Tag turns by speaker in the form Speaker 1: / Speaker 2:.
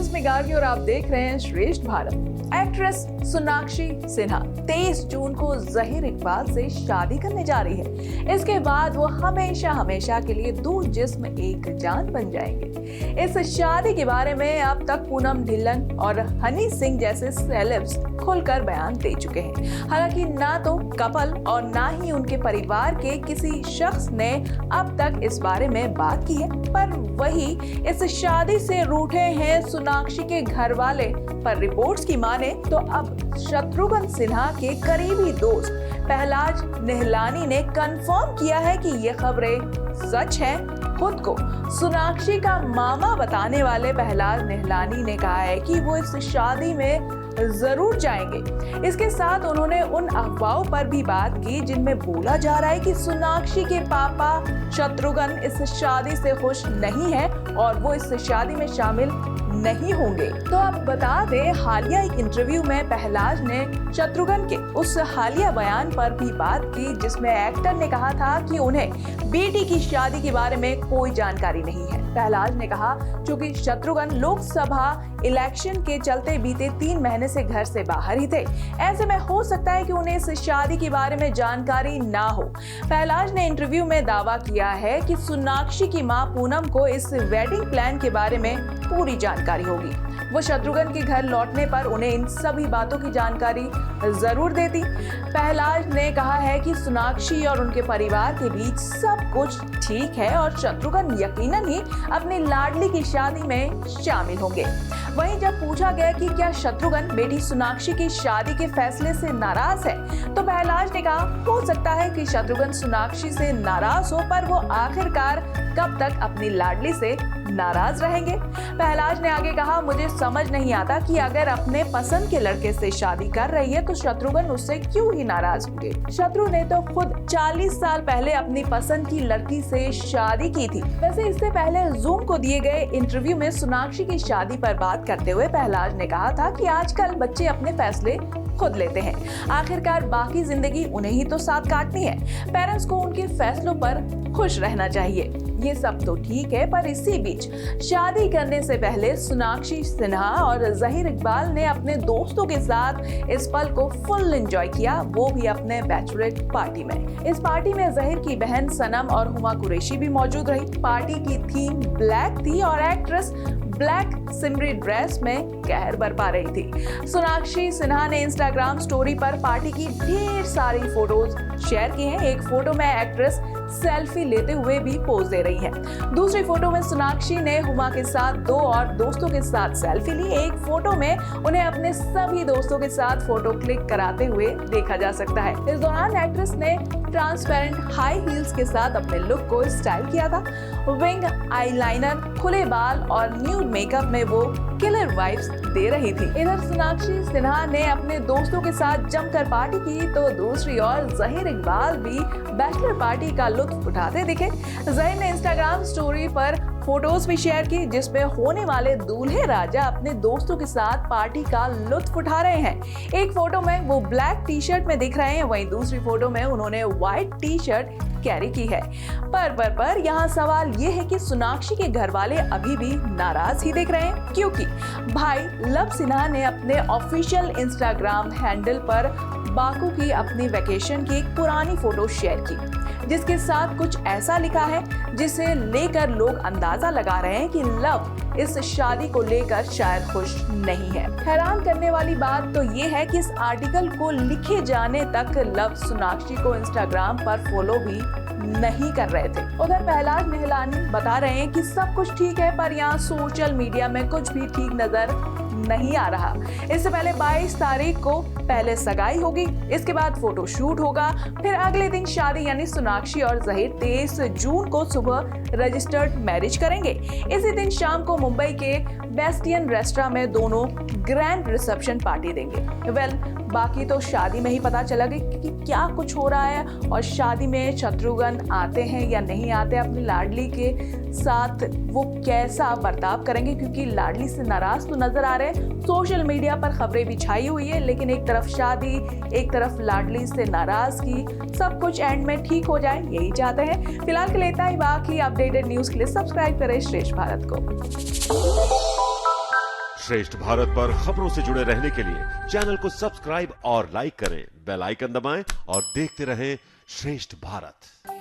Speaker 1: स्मिग गार्गी और आप देख रहे हैं श्रेष्ठ भारत। एक्ट्रेस सोनाक्षी सिन्हा 23 जून को जहीर इकबाल से शादी करने जा रही है। इसके बाद वो हमेशा हमेशा के लिए दो जिस्म एक जान बन जाएंगे। इस शादी के बारे में अब तक पूनम ढिल्लन और हनी सिंह जैसे सेलेब्स खुलकर बयान दे चुके हैं। हालांकि ना तो कपल और ना ही उनके परिवार के किसी शख्स ने अब तक इस बारे में बात की है, पर वही इस शादी से रूठे हैं सोनाक्षी के घर वाले। पर रिपोर्ट्स की माने तो अब शत्रुघ्न सिन्हा के करीबी दोस्त पहलाज निहलानी ने कंफर्म किया है कि ये खबरें सच हैं। खुद को सोनाक्षी का मामा बताने वाले पहलाज निहलानी ने कहा है कि वो इस शादी में जरूर जाएंगे। इसके साथ उन्होंने उन अफवाहों पर भी बात की जिनमें बोला जा रहा है कि सोनाक्षी के पापा शत्रुघ्न इस शादी से खुश नहीं है और वो इस शादी में शामिल नहीं होंगे। तो अब बता दें, हालिया एक इंटरव्यू में पहलाज ने शत्रुघ्न के उस हालिया बयान पर भी बात की जिसमें एक्टर ने कहा था कि उन्हें बेटी की शादी के बारे में कोई जानकारी नहीं है। पहलाज ने कहा, चूंकि शत्रुघ्न लोकसभा इलेक्शन के चलते बीते 3 महीने से घर से बाहर ही थे, ऐसे में हो सकता है कि उन्हें इस शादी के बारे में जानकारी ना हो। पहलाज ने इंटरव्यू में दावा किया है कि सोनाक्षी की मां पूनम को इस वेडिंग प्लान के बारे में पूरी जानकारी होगी। वो शत्रुघ्न के घर लौटने पर उन्हें इन सभी बातों की जानकारी जरूर देती। पहलाज ने कहा है कि सोनाक्षी और उनके परिवार के बीच सब कुछ ठीक है और शत्रुघ्न यकीनन ही अपनी लाडली की शादी में शामिल होंगे। वहीं जब पूछा गया कि क्या शत्रुघ्न बेटी सोनाक्षी की शादी के फैसले से नाराज है, तो पहलाज ने कहा, हो सकता है कि शत्रुघ्न सोनाक्षी से नाराज हो, पर वो आखिरकार कब तक अपनी लाडली से नाराज रहेंगे। पहलाज ने आगे कहा, मुझे समझ नहीं आता कि अगर अपने पसंद के लड़के से शादी कर रही है तो शत्रुघ्न उससे क्यों ही नाराज होंगे। शत्रु ने तो खुद 40 साल पहले अपनी पसंद की लड़की से शादी की थी। वैसे इससे पहले जूम को दिए गए इंटरव्यू में सोनाक्षी की शादी पर बात करते हुए पहलाज ने कहा था कि आजकल बच्चे अपने फैसले खुद लेते हैं, आखिरकार बाकी जिंदगी उन्हें ही तो साथ काटनी है। पेरेंट्स को उनके फैसलों पर खुश रहना चाहिए। ये सब तो ठीक है, पर इसी बीच शादी करने से पहले सोनाक्षी सिन्हा और जहीर इकबाल ने अपने दोस्तों के साथ इस पल को फुल एंजॉय किया, वो भी अपने बैचलरेट पार्टी में। इस पार्टी में जहीर की बहन सनम और हुमा कुरैशी भी मौजूद रही। पार्टी की थीम ब्लैक थी और एक्ट्रेस ब्लैक सिमरी ड्रेस में कहर बरपा रही थी। सोनाक्षी सिन्हा ने इंस्टाग्राम स्टोरी पर पार्टी की ढेर सारी फोटोज शेयर की हैं। एक फोटो में एक्ट्रेस सेल्फी लेते हुए भी पोज दे रही है। दूसरी फोटो में सोनाक्षी ने हुमा के साथ 2 और दोस्तों के साथ सेल्फी ली। एक फोटो में उन्हें अपने सभी दोस्तों के साथ फोटो क्लिक कराते हुए देखा जा सकता है। इस दौरान एक्ट्रेस ने ट्रांसपेरेंट हाई हील्स के साथ अपने लुक को स्टाइल किया था। विंग आईलाइनर, खुले बाल और न्यूड मेकअप में वो किलर वाइब्स दे रही थी। इधर सोनाक्षी सिन्हा ने अपने दोस्तों के साथ जमकर पार्टी की तो दूसरी ओर जहीर इकबाल भी बैचलर पार्टी का लुत्फ उठाते दिखे। जहीर ने इंस्टाग्राम स्टोरी पर फोटोज भी शेयर की जिसमें होने वाले दूल्हे राजा अपने दोस्तों के साथ पार्टी का लुत्फ उठा रहे हैं। एक फोटो में वो ब्लैक टी शर्ट में दिख रहे हैं, वहीं दूसरी फोटो में उन्होंने व्हाइट टी शर्ट कैरी की है। पर यहाँ सवाल ये है कि सोनाक्षी के घर वाले अभी भी नाराज ही दिख रहे हैं, क्योंकि भाई लव सिन्हा ने अपने ऑफिशियल इंस्टाग्राम हैंडल पर बाकू की अपनी वेकेशन की एक पुरानी फोटो शेयर की जिसके साथ कुछ ऐसा लिखा है जिसे लेकर लोग अंदाजा लगा रहे हैं कि लव इस शादी को लेकर शायद खुश नहीं है। हैरान करने वाली बात तो ये है कि इस आर्टिकल को लिखे जाने तक लव सोनाक्षी को इंस्टाग्राम पर फॉलो भी नहीं कर रहे थे। उधर पहलाज निहलानी बता रहे हैं कि सब कुछ ठीक है, पर यहाँ सोशल मीडिया में कुछ भी ठीक नजर नहीं आ रहा। इससे पहले 22 तारीख को पहले सगाई होगी, इसके बाद फोटो शूट होगा, फिर अगले दिन शादी यानी सोनाक्षी और जहीर 23 जून को सुबह रजिस्टर्ड मैरिज करेंगे। इसी दिन शाम को मुंबई के बेस्टियन रेस्टोरेंट में दोनों ग्रैंड रिसेप्शन पार्टी देंगे। बाकी तो शादी में ही पता चलेगा कि क्या कुछ हो रहा है और शादी में शत्रुघ्न आते हैं या नहीं आते अपनी लाडली के साथ, वो कैसा बर्ताव करेंगे, क्योंकि लाडली से नाराज तो नजर आ रहे हैं। सोशल मीडिया पर खबरें भी छाई हुई है, लेकिन एक तरफ शादी, एक तरफ लाडली से नाराजगी, सब कुछ एंड में ठीक हो जाए यही चाहते हैं। फिलहाल के लिए इतना ही। बाकी अपडेटेड न्यूज के लिए सब्सक्राइब करें श्रेष्ठ भारत को।
Speaker 2: श्रेष्ठ भारत पर खबरों से जुड़े रहने के लिए चैनल को सब्सक्राइब और लाइक करें, बेल आइकन दबाएं और देखते रहें श्रेष्ठ भारत।